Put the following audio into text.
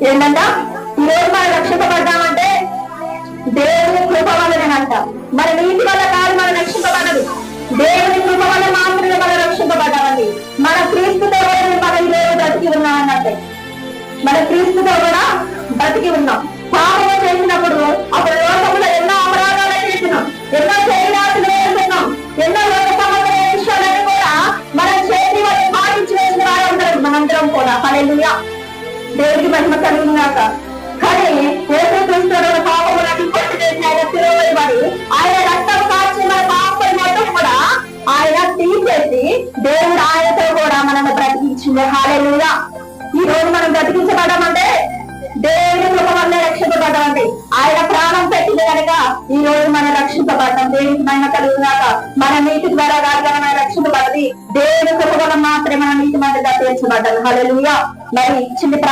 ఏంటంట, ఈ రోజు మనం రక్షింపబడ్డామంటే దేవుని కృప వల్లనేనంట. మన నీతి వల్ల కాదు మనం రక్షింపబడదు, దేవుని కృప వల్ల మాత్రమే మనం రక్షింపబడ్డామండి. మన క్రీస్తుతో కూడా మనం ఈ రోజు బ్రతికి ఉన్నాం అన్నట్టే. మన క్రీస్తుతో కూడా బ్రతికి ఉన్నాం. పాపం చేసినప్పుడు అప్పుడు లోకంలో ఎన్నో అపరాధాలు చేసినాం, ఎన్నో శరీరాలు వేస్తున్నాం, ఎన్నో లోక సంబంధమైన విషయాలను కూడా మనం చేతి వాళ్ళు పాటించి వేసిన వారు ఉంటారు మనందరం కూడా. హల్లెలూయా, దేవుడికి మహిమ కలిగినాక. కానీ యేసుక్రీస్తు పాపములను కొట్టి చేసి ఆయన తిరగబడి ఆయన రక్తం కాచి మన పాపం మొత్తం కూడా ఆయన తీసేసి దేవుడు ఆయనతో కూడా మనల్ని బ్రతికించింది. హల్లెలూయా. ఈ రోజు మనం బ్రతికించబడ్డామంటే దేవుని కృప వల్లే రక్షింపబడ్డామండి. ఆయన ప్రాణం పెట్టింది కనుక ఈ రోజు మనం రక్షింపబడ్డాం. దేవునికి మహిమ కలుగునాక. మన నీతి ద్వారా కాదు మనం రక్షింపబడ్డది, దేవుని కృప వల్ల మాత్రమే మన నీతి మందిగా తీర్చబడ్డారు. హల్లెలూయా. మరి చిన్న